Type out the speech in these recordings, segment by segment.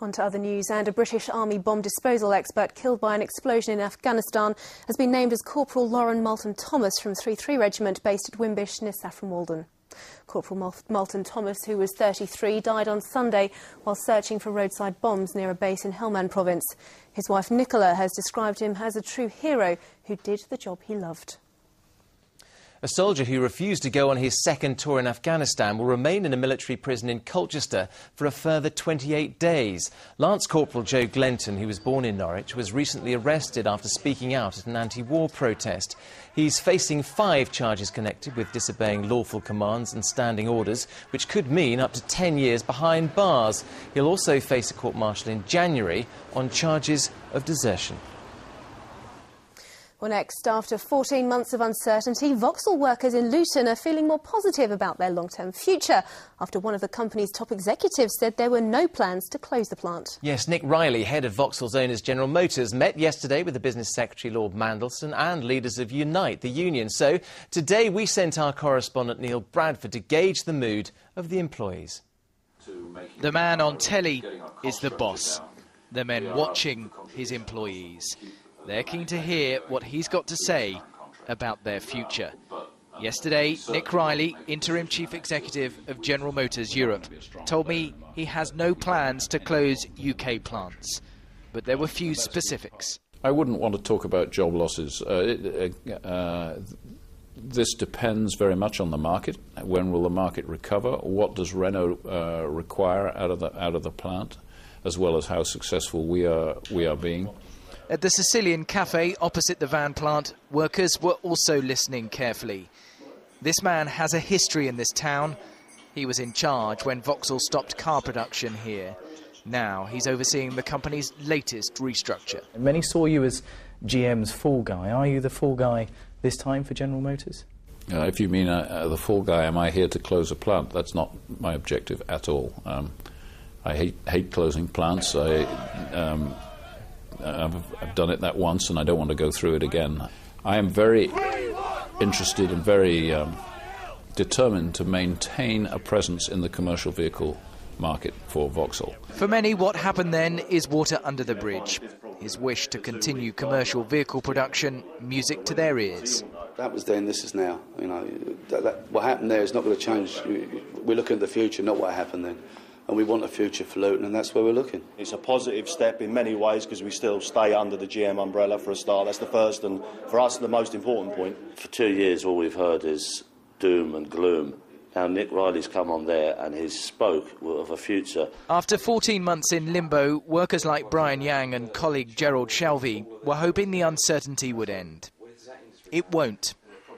On to other news, and a British Army bomb disposal expert killed by an explosion in Afghanistan has been named as Corporal Lauren Moulton-Thomas from 3-3 Regiment based at Wimbish near Saffron Walden. Corporal Moulton-Thomas, who was 33, died on Sunday while searching for roadside bombs near a base in Helmand province. His wife Nicola has described him as a true hero who did the job he loved. A soldier who refused to go on his second tour in Afghanistan will remain in a military prison in Colchester for a further 28 days. Lance Corporal Joe Glenton, who was born in Norwich, was recently arrested after speaking out at an anti-war protest. He's facing 5 charges connected with disobeying lawful commands and standing orders, which could mean up to 10 years behind bars. He'll also face a court-martial in January on charges of desertion. Well, next, after 14 months of uncertainty, Vauxhall workers in Luton are feeling more positive about their long-term future after one of the company's top executives said there were no plans to close the plant. Yes, Nick Reilly, head of Vauxhall's owners General Motors, met yesterday with the Business Secretary Lord Mandelson and leaders of Unite, the union. So today we sent our correspondent Neil Bradford to gauge the mood of the employees. The man on telly is the boss. The men watching his employees. They're keen to hear what he's got to say about their future. Yesterday, Nick Reilly, Interim Chief Executive of General Motors Europe, told me he has no plans to close UK plants. But there were few specifics. I wouldn't want to talk about job losses. This depends very much on the market. When will the market recover? What does Renault require out of the plant, as well as how successful we are being. At the Sicilian cafe opposite the van plant, workers were also listening carefully. This man has a history in this town. He was in charge when Vauxhall stopped car production here. Now he's overseeing the company's latest restructure. Many saw you as GM's fall guy. Are you the fall guy this time for General Motors? If you mean the fall guy, am I here to close a plant? That's not my objective at all. I hate closing plants. I've done it that once and I don't want to go through it again. I am very interested and very determined to maintain a presence in the commercial vehicle market for Vauxhall. For many, what happened then is water under the bridge. His wish to continue commercial vehicle production, music to their ears. That was then, this is now. You know, what happened there is not going to change. We're looking at the future, not what happened then. And we want a future for Luton, and that's where we're looking. It's a positive step in many ways because we still stay under the GM umbrella for a start. That's the first and, for us, the most important point. For 2 years, all we've heard is doom and gloom. Now Nick Reilly's come on there and he's spoke of a future. After 14 months in limbo, workers like Brian Yang and colleague Gerald Shelby were hoping the uncertainty would end. It won't.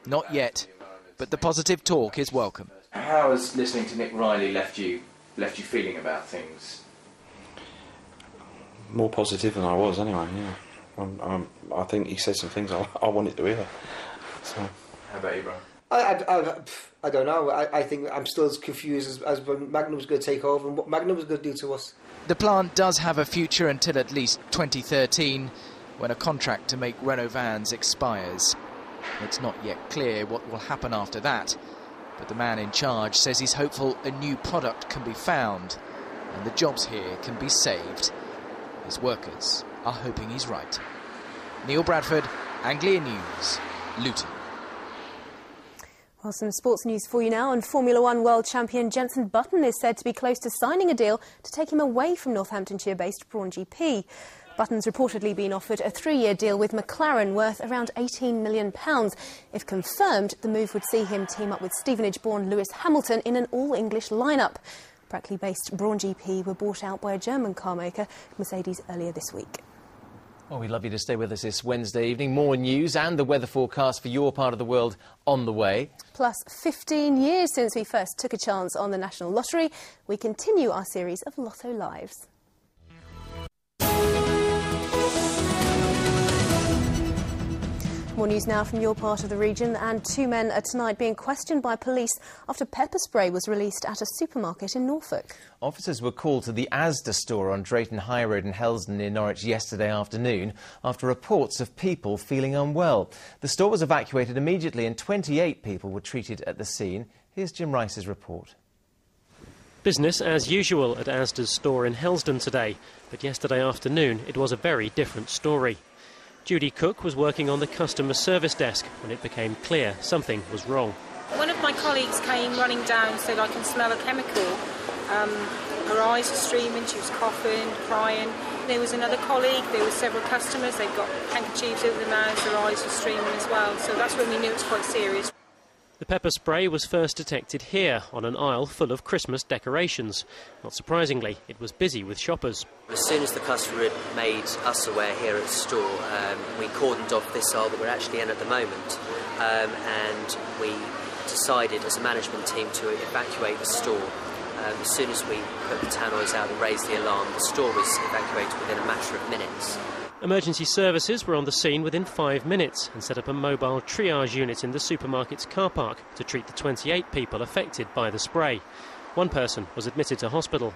Not yet. But the positive talk is welcome. How has listening to Nick Reilly left you feeling about things? More positive than I was anyway, yeah. I think he said some things I wanted to hear. So. How about you, Brian? I don't know. I think I'm still as confused as when Magnum's going to take over and what Magnum was going to do to us. The plant does have a future until at least 2013, when a contract to make Renault vans expires. It's not yet clear what will happen after that. But the man in charge says he's hopeful a new product can be found and the jobs here can be saved. His workers are hoping he's right. Neil Bradford, Anglia News, Luton. Well, some sports news for you now, and Formula One world champion Jenson Button is said to be close to signing a deal to take him away from Northamptonshire-based Brawn GP. Button's reportedly been offered a 3-year deal with McLaren worth around £18 million. If confirmed, the move would see him team up with Stevenage-born Lewis Hamilton in an all-English lineup. Brackley-based Brawn GP were bought out by a German car maker, Mercedes, earlier this week. Well, we'd love you to stay with us this Wednesday evening. More news and the weather forecast for your part of the world on the way. Plus, 15 years since we first took a chance on the National Lottery, we continue our series of Lotto Lives. More news now from your part of the region, and 2 men are tonight being questioned by police after pepper spray was released at a supermarket in Norfolk. Officers were called to the ASDA store on Drayton High Road in Helsden near Norwich yesterday afternoon after reports of people feeling unwell. The store was evacuated immediately and 28 people were treated at the scene. Here's Jim Rice's report. Business as usual at ASDA's store in Helsden today, but yesterday afternoon it was a very different story. Judy Cook was working on the customer service desk when it became clear something was wrong. One of my colleagues came running down and said, "I can smell a chemical." Her eyes were streaming, she was coughing, crying. There was another colleague, there were several customers, they've got handkerchiefs over their mouths, their eyes were streaming as well, so that's when we knew it was quite serious. The pepper spray was first detected here, on an aisle full of Christmas decorations. Not surprisingly, it was busy with shoppers. As soon as the customer had made us aware here at the store, we cordoned off this aisle that we're actually in at the moment, and we decided as a management team to evacuate the store. As soon as we put the tannoys out and raised the alarm, the store was evacuated within a matter of minutes. Emergency services were on the scene within 5 minutes and set up a mobile triage unit in the supermarket's car park to treat the 28 people affected by the spray. One person was admitted to hospital.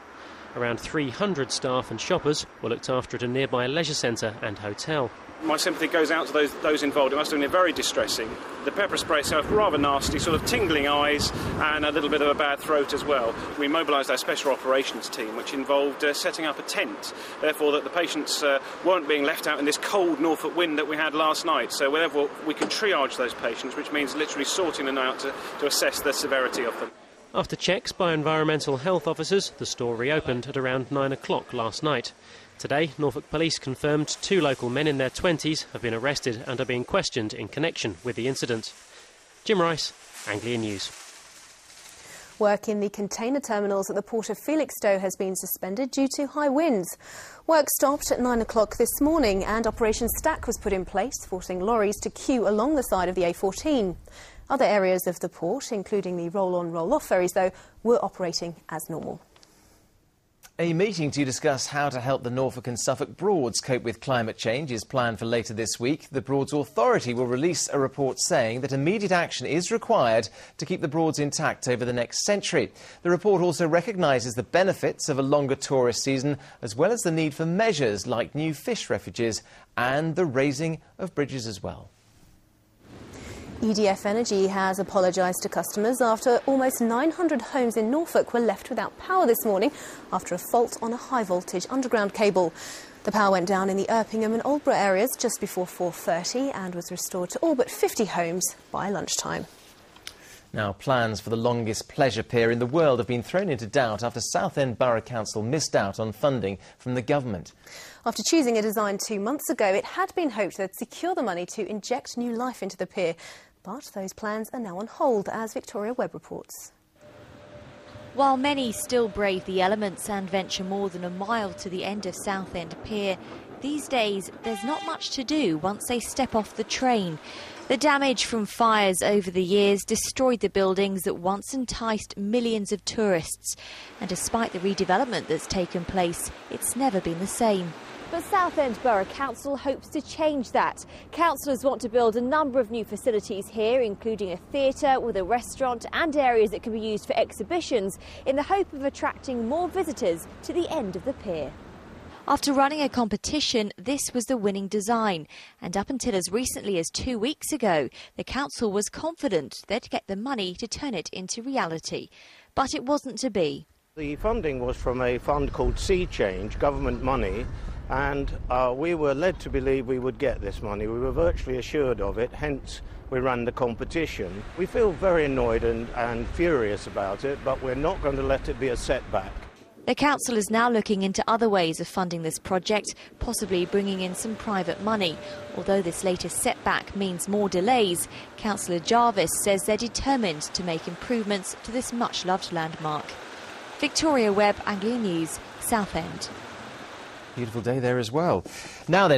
Around 300 staff and shoppers were looked after at a nearby leisure centre and hotel. My sympathy goes out to those involved. It must have been very distressing. The pepper spray itself, rather nasty, sort of tingling eyes and a little bit of a bad throat as well. We mobilised our special operations team, which involved setting up a tent, therefore that the patients weren't being left out in this cold Norfolk wind that we had last night. So whenever we could triage those patients, which means literally sorting them out to assess the severity of them. After checks by environmental health officers, the store reopened at around 9 o'clock last night. Today, Norfolk Police confirmed 2 local men in their 20s have been arrested and are being questioned in connection with the incident. Jim Rice, Anglia News. Work in the container terminals at the port of Felixstowe has been suspended due to high winds. Work stopped at 9 o'clock this morning and Operation Stack was put in place, forcing lorries to queue along the side of the A14. Other areas of the port, including the roll-on, roll-off ferries, though, were operating as normal. A meeting to discuss how to help the Norfolk and Suffolk Broads cope with climate change is planned for later this week. The Broads Authority will release a report saying that immediate action is required to keep the Broads intact over the next century. The report also recognises the benefits of a longer tourist season, as well as the need for measures like new fish refuges and the raising of bridges as well. EDF Energy has apologised to customers after almost 900 homes in Norfolk were left without power this morning after a fault on a high-voltage underground cable. The power went down in the Erpingham and Aldborough areas just before 4:30 and was restored to all but 50 homes by lunchtime. Now, plans for the longest pleasure pier in the world have been thrown into doubt after Southend Borough Council missed out on funding from the government. After choosing a design 2 months ago, it had been hoped they'd secure the money to inject new life into the pier. But those plans are now on hold, as Victoria Webb reports. While many still brave the elements and venture more than a mile to the end of Southend Pier, these days there's not much to do once they step off the train. The damage from fires over the years destroyed the buildings that once enticed millions of tourists. And despite the redevelopment that's taken place, it's never been the same. But Southend Borough Council hopes to change that. Councillors want to build a number of new facilities here, including a theatre with a restaurant and areas that can be used for exhibitions, in the hope of attracting more visitors to the end of the pier. After running a competition, this was the winning design. And up until as recently as 2 weeks ago, the council was confident they'd get the money to turn it into reality. But it wasn't to be. The funding was from a fund called Sea Change, government money, and we were led to believe we would get this money. We were virtually assured of it, hence we ran the competition. We feel very annoyed and furious about it, but we're not going to let it be a setback. The council is now looking into other ways of funding this project, possibly bringing in some private money. Although this latest setback means more delays, Councillor Jarvis says they're determined to make improvements to this much-loved landmark. Victoria Webb, Anglia News, Southend. Beautiful day there as well. Now then.